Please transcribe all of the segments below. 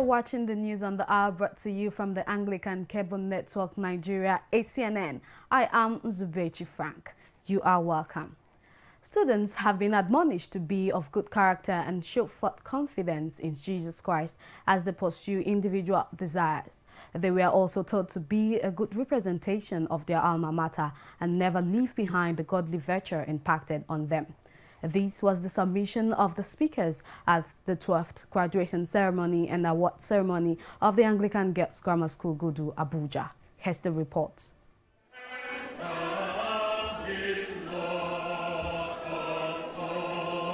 watching the news on the hour, brought to you from the Anglican Cable Network Nigeria, ACNN. I am Zubechi Frank. You are welcome. Students have been admonished to be of good character and show forth confidence in Jesus Christ as they pursue individual desires. They were also taught to be a good representation of their alma mater and never leave behind the godly virtue impacted on them. This was the submission of the speakers at the 12th graduation ceremony and award ceremony of the Anglican Girls Grammar School, Gudu, Abuja. Here's the report.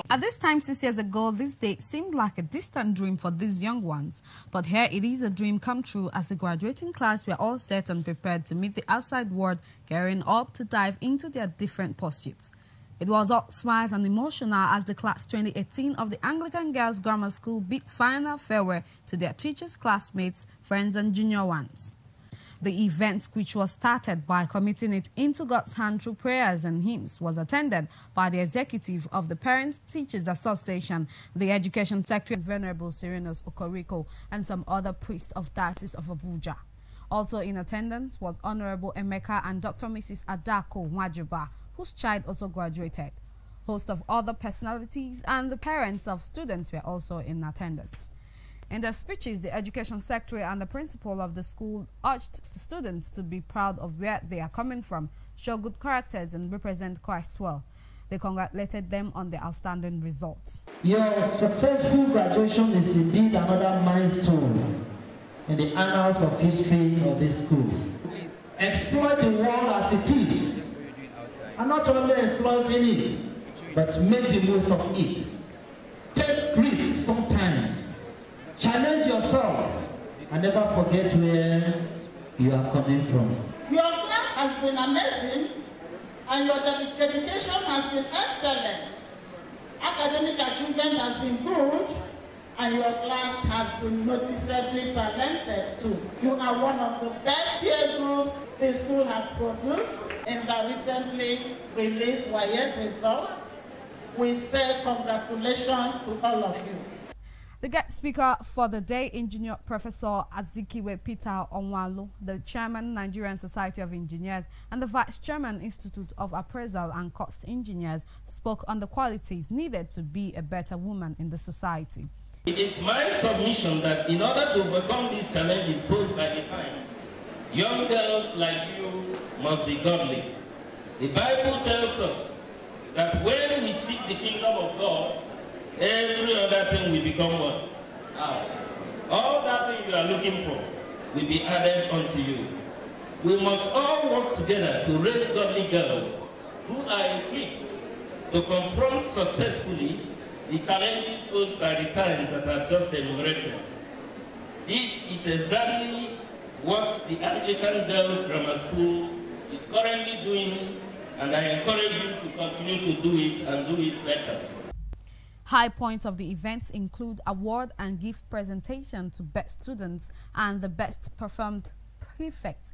At this time 6 years ago, this date seemed like a distant dream for these young ones. But here it is a dream come true, as the graduating class were all set and prepared to meet the outside world, gearing up to dive into their different pursuits. It was all smiles and emotional as the class 2018 of the Anglican Girls Grammar School bid final farewell to their teachers, classmates, friends and junior ones. The event, which was started by committing it into God's hand through prayers and hymns, was attended by the executive of the Parents Teachers Association, the Education Secretary, Venerable Serenus Okoriko, and some other priests of Diocese of Abuja. Also in attendance was Honorable Emeka and Dr. Mrs. Adako Majuba, whose child also graduated. Host of other personalities and the parents of students were also in attendance. In their speeches, the Education Secretary and the principal of the school urged the students to be proud of where they are coming from, show good characters and represent Christ well. They congratulated them on their outstanding results. Your successful graduation is indeed another milestone in the annals of history of this school. Exploit the world as it is, and not only exploiting it, but make the most of it. Take risks sometimes. Challenge yourself and never forget where you are coming from. Your class has been amazing and your dedication has been excellent. Academic achievement has been good and your class has been noticeably talented too. You are one of the best peer groups the school has produced. In the recently released WAEC results, we say congratulations to all of you. The guest speaker for the day, Engineer Professor Azikiwe Peter Onwalu, the Chairman, Nigerian Society of Engineers, and the Vice Chairman, Institute of Appraisal and Cost Engineers, spoke on the qualities needed to be a better woman in the society. It is my submission that in order to overcome these challenges posed by the times, young girls like you must be godly. The Bible tells us that when we seek the kingdom of God, every other thing will become what? Ours. All that thing you are looking for will be added unto you. We must all work together to raise godly girls who are equipped to confront successfully the challenges posed by the times that I've just enumerated. This is exactly what the Anglican Girls Grammar School is currently doing, and I encourage you to continue to do it and do it better. High points of the events include award and gift presentation to best students and the best performed prefect,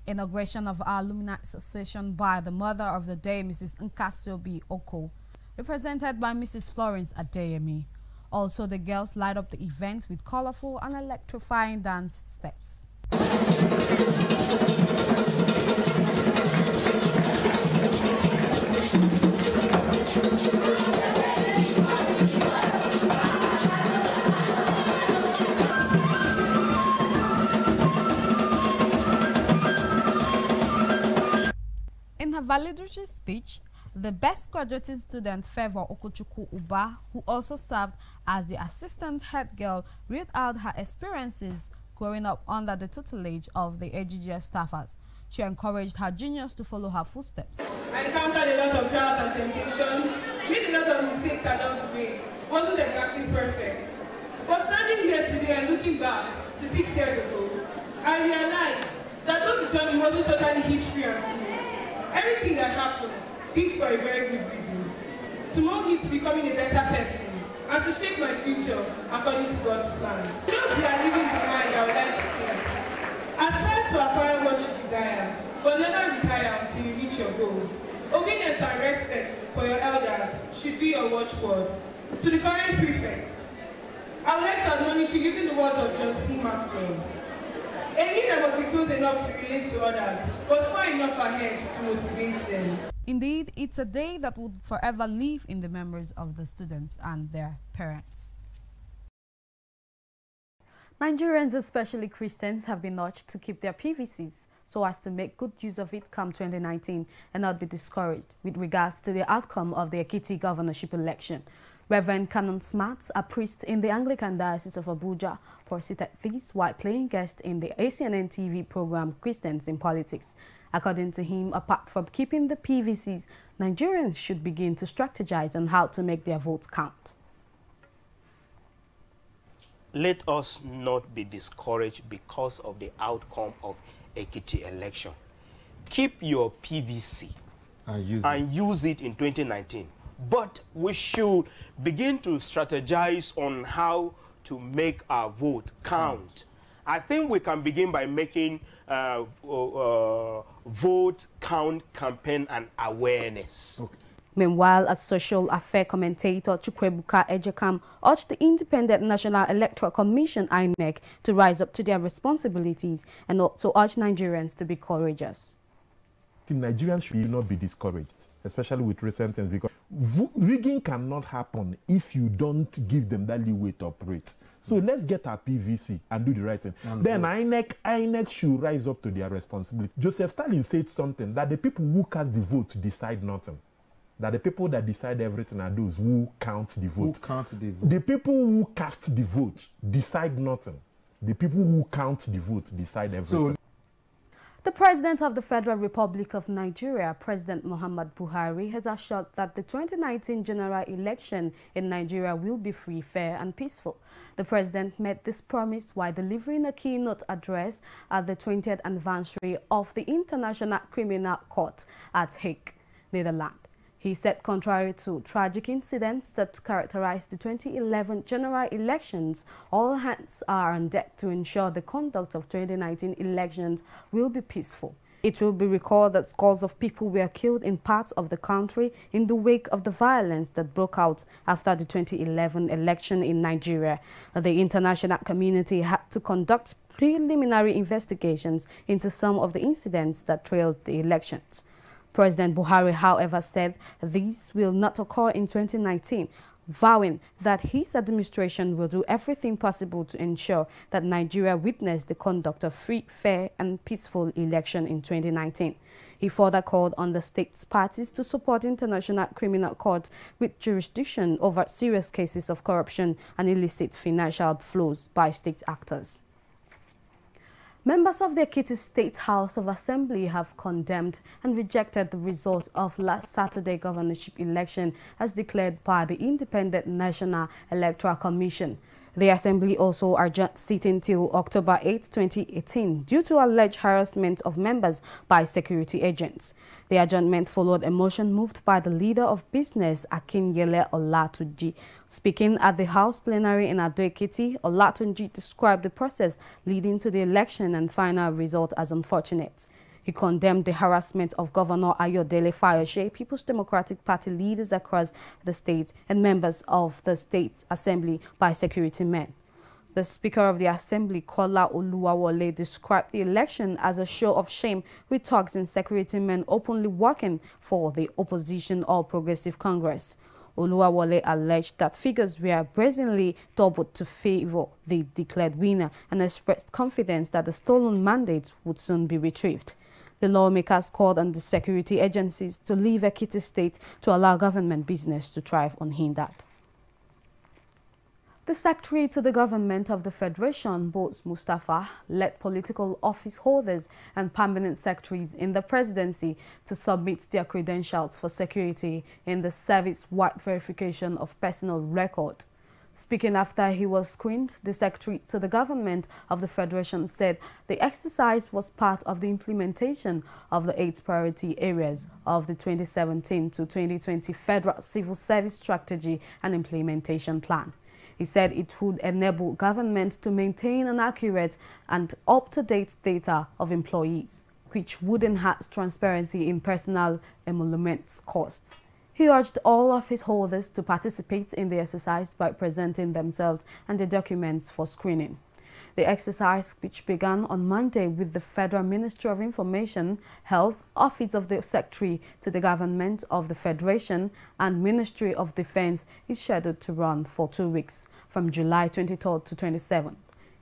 inauguration of our Alumni Association by the mother of the day, Mrs. Nkasiobi Oko, represented by Mrs. Florence Adeyemi. Also, the girls light up the event with colorful and electrifying dance steps. In her valedictory speech, the best graduating student, Favor Okochukwu Uba, who also served as the assistant head girl, read out her experiences growing up under the tutelage of the AGGS staffers. She encouraged her juniors to follow her footsteps. I encountered a lot of trials and temptations, made a lot of mistakes along the way. Wasn't exactly perfect. But standing here today and looking back to 6 years ago, I realized that though the journey wasn't totally history and smooth, everything that happened did for a very good reason. To mold me to becoming a better person and to shape my future according to God's plan. Those we are leaving behind, I would like to say, aspire to acquire what you desire, but never retire until you reach your goal. Obedience and respect for your elders should be your watchword. To the current prefect, I would like to admonish you using the words of John C. Maxwell. A leader must be close enough to relate to others, but far enough ahead to motivate them. Indeed, it's a day that would forever live in the memories of the students and their parents. Nigerians, especially Christians, have been urged to keep their PVCs so as to make good use of it come 2019 and not be discouraged with regards to the outcome of the Ekiti governorship election. Reverend Canon Smart, a priest in the Anglican Diocese of Abuja, proceeded this while playing guest in the ACNNTV program Christians in Politics. According to him, apart from keeping the PVCs, Nigerians should begin to strategize on how to make their votes count. Let us not be discouraged because of the outcome of Ekiti election. Keep your PVC and use it in 2019. But we should begin to strategize on how to make our vote count. I think we can begin by making vote count campaign and awareness. Okay. Meanwhile, a social affair commentator, Chukwebuka Ejekam, urged the Independent National Electoral Commission, INEC, to rise up to their responsibilities and also urge Nigerians to be courageous. Nigerians should not be discouraged, especially with recent things, because rigging cannot happen if you don't give them that leeway to operate. So let's get our PVC and do the right thing. Then INEC should rise up to their responsibility. Joseph Stalin said something, that the people who cast the vote decide nothing. That the people that decide everything are those who count the vote. The people who cast the vote decide nothing. The people who count the vote decide everything. The President of the Federal Republic of Nigeria, President Muhammad Buhari, has assured that the 2019 general election in Nigeria will be free, fair and peaceful. The President made this promise while delivering a keynote address at the 20th anniversary of the International Criminal Court at Hague, Netherlands. He said contrary to tragic incidents that characterized the 2011 general elections, all hands are on deck to ensure the conduct of 2019 elections will be peaceful. It will be recalled that scores of people were killed in parts of the country in the wake of the violence that broke out after the 2011 election in Nigeria. The international community had to conduct preliminary investigations into some of the incidents that trailed the elections. President Buhari, however, said these will not occur in 2019, vowing that his administration will do everything possible to ensure that Nigeria witnessed the conduct of free, fair and peaceful election in 2019. He further called on the state's parties to support International Criminal Court with jurisdiction over serious cases of corruption and illicit financial flows by state actors. Members of the Ekiti State House of Assembly have condemned and rejected the results of last Saturday governorship election as declared by the Independent National Electoral Commission. The Assembly also adjourned sitting till October 8, 2018 due to alleged harassment of members by security agents. The adjournment followed a motion moved by the leader of business, Acnn Olatunji. Speaking at the House plenary in Ado-Ekiti, Olatunji described the process leading to the election and final result as unfortunate. He condemned the harassment of Governor Ayodele Fayose, People's Democratic Party leaders across the state, and members of the State Assembly by security men. The Speaker of the Assembly, Kola Oluwawole, described the election as a show of shame with thugs and security men openly working for the opposition All Progressive Congress. Oluwawole alleged that figures were brazenly doubled to favor the declared winner and expressed confidence that the stolen mandate would soon be retrieved. The lawmakers called on the security agencies to leave Ekiti State to allow government business to thrive unhindered. The Secretary to the Government of the Federation, Boss Mustafa, led political office holders and permanent secretaries in the presidency to submit their credentials for security in the service-wide verification of personal record. Speaking after he was screened, the Secretary to the Government of the Federation said the exercise was part of the implementation of the 8 priority areas of the 2017 to 2020 Federal Civil Service Strategy and Implementation Plan. He said it would enable government to maintain an accurate and up-to-date data of employees, which would enhance transparency in personal emolument costs. He urged all office holders to participate in the exercise by presenting themselves and the documents for screening. The exercise, which began on Monday with the Federal Ministry of Information, Health, Office of the Secretary to the Government of the Federation and Ministry of Defense, is scheduled to run for 2 weeks, from July 23rd to 27th.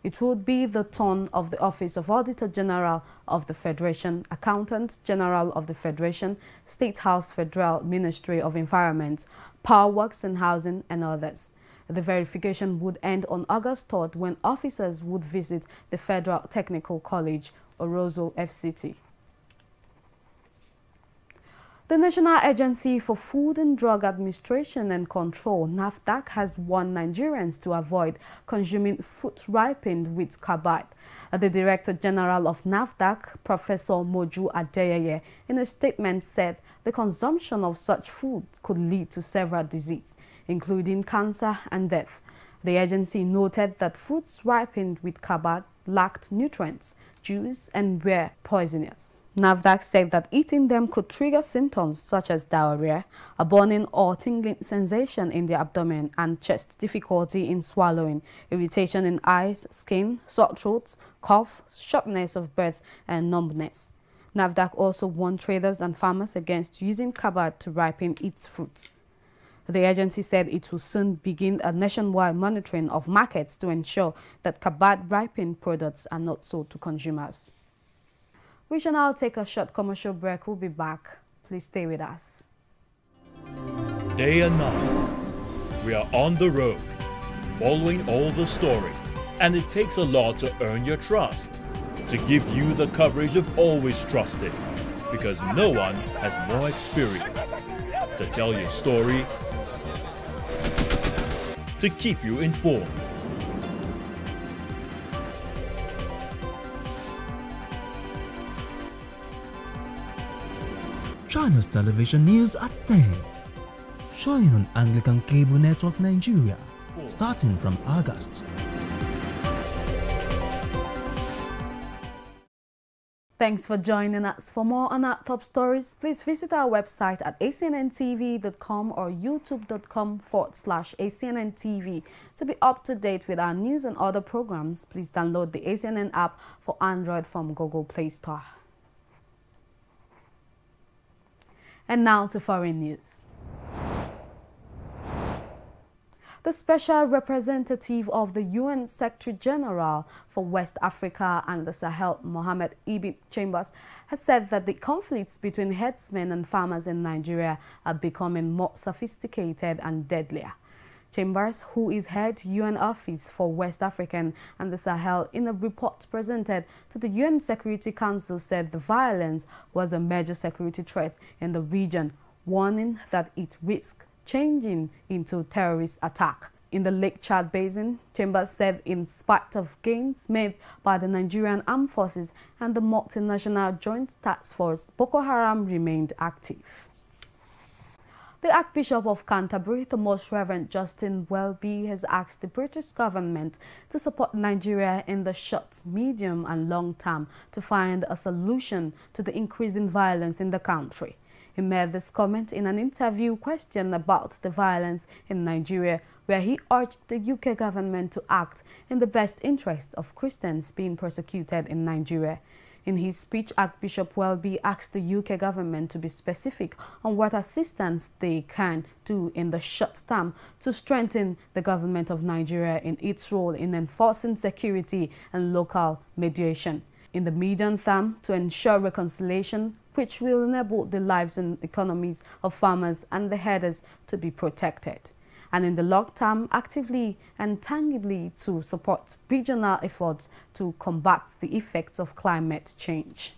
It would be the turn of the Office of Auditor General of the Federation, Accountant General of the Federation, State House Federal Ministry of Environment, Power Works and Housing, and others. The verification would end on August 3rd when officers would visit the Federal Technical College, Orozo FCT. The National Agency for Food and Drug Administration and Control, NAFDAC, has warned Nigerians to avoid consuming fruit ripened with carbide. The Director General of NAFDAC, Professor Moju Adeyeye, in a statement said the consumption of such food could lead to several diseases, including cancer and death. The agency noted that fruits ripened with carbide lacked nutrients, juice, and were poisonous. NAFDAC said that eating them could trigger symptoms such as diarrhea, a burning or tingling sensation in the abdomen and chest, difficulty in swallowing, irritation in eyes, skin, sore throats, cough, shortness of breath, and numbness. NAFDAC also warned traders and farmers against using carbide to ripen its fruits. The agency said it will soon begin a nationwide monitoring of markets to ensure that carbide ripened products are not sold to consumers. We shall now take a short commercial break. We'll be back. Please stay with us. Day and night, we are on the road, following all the stories. And it takes a lot to earn your trust, to give you the coverage of always trusted, because no one has more experience to tell your story, to keep you informed. China's television news at 10, showing on Anglican Cable Network Nigeria, starting from August. Thanks for joining us. For more on our top stories, please visit our website at acnntv.com or youtube.com/ACNNTV. To be up to date with our news and other programs, please download the ACNN app for Android from Google Play Store. And now to foreign news. The Special Representative of the UN Secretary General for West Africa and the Sahel, Mohammed Ibn Chambers, has said that the conflicts between herdsmen and farmers in Nigeria are becoming more sophisticated and deadlier. Chambers, who is head UN Office for West African and the Sahel, in a report presented to the UN Security Council, said the violence was a major security threat in the region, warning that it risks changing into terrorist attack. In the Lake Chad Basin, Chambers said in spite of gains made by the Nigerian Armed Forces and the multinational Joint Task Force, Boko Haram remained active. The Archbishop of Canterbury, the Most Reverend Justin Welby, has asked the British government to support Nigeria in the short, medium and long term to find a solution to the increasing violence in the country. He made this comment in an interview question about the violence in Nigeria, where he urged the UK government to act in the best interest of Christians being persecuted in Nigeria. In his speech, Archbishop Welby asked the UK government to be specific on what assistance they can do in the short term to strengthen the government of Nigeria in its role in enforcing security and local mediation. In the medium term, to ensure reconciliation, which will enable the lives and economies of farmers and the herders to be protected. And in the long term, actively and tangibly to support regional efforts to combat the effects of climate change.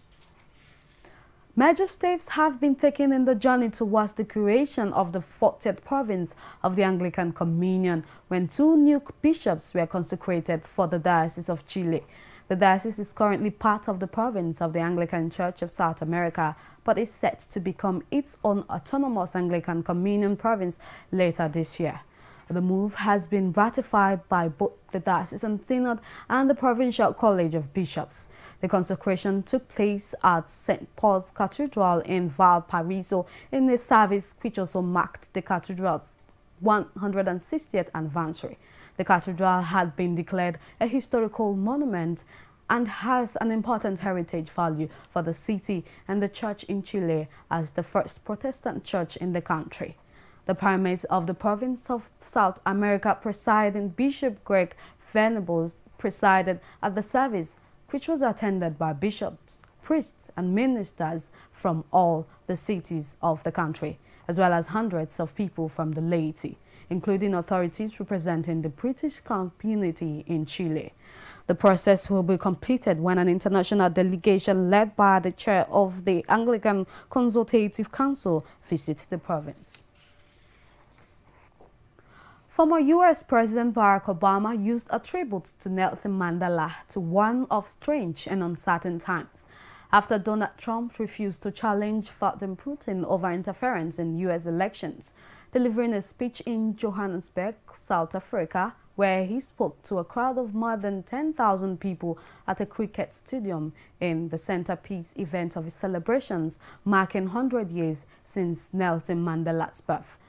Major steps have been taken in the journey towards the creation of the 40th province of the Anglican Communion when 2 new bishops were consecrated for the Diocese of Chile. The diocese is currently part of the province of the Anglican Church of South America, but is set to become its own autonomous Anglican Communion province later this year. The move has been ratified by both the Diocesan Synod and the Provincial College of Bishops. The consecration took place at St. Paul's Cathedral in Valparaiso in a service which also marked the cathedral's 160th anniversary. The cathedral had been declared a historical monument and has an important heritage value for the city and the church in Chile as the first Protestant church in the country. The primate of the province of South America, presiding Bishop Greg Venables, presided at the service, which was attended by bishops, priests and ministers from all the cities of the country, as well as hundreds of people from the laity, including authorities representing the British community in Chile. The process will be completed when an international delegation led by the chair of the Anglican Consultative Council visits the province. Former U.S. President Barack Obama used a tribute to Nelson Mandela to one of strange and uncertain times after Donald Trump refused to challenge Vladimir Putin over interference in U.S. elections, delivering a speech in Johannesburg, South Africa, where he spoke to a crowd of more than 10,000 people at a cricket stadium in the centerpiece event of his celebrations marking 100 years since Nelson Mandela's birth.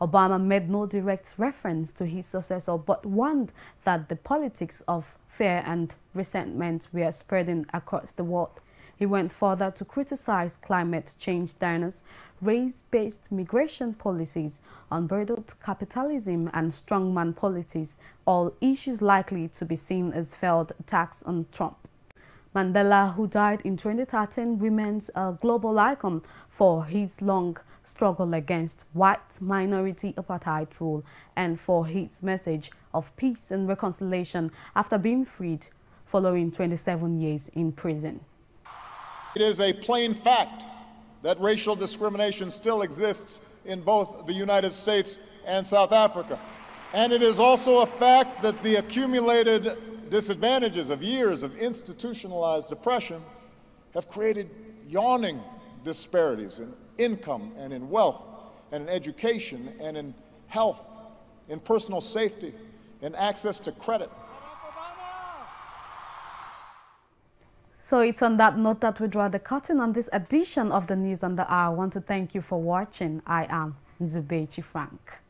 Obama made no direct reference to his successor, but warned that the politics of fear and resentment were spreading across the world. He went further to criticize climate change deniers, race-based migration policies, unbridled capitalism, and strongman policies, all issues likely to be seen as failed attacks on Trump. Mandela, who died in 2013, remains a global icon for his long struggle against white minority apartheid rule and for his message of peace and reconciliation after being freed following 27 years in prison. It is a plain fact that racial discrimination still exists in both the United States and South Africa. And it is also a fact that the accumulated disadvantages of years of institutionalized oppression have created yawning disparities in income and in wealth and in education and in health, in personal safety, in access to credit. So it's on that note that we draw the curtain on this edition of the News on the Hour. I want to thank you for watching. I am Zubechi Frank.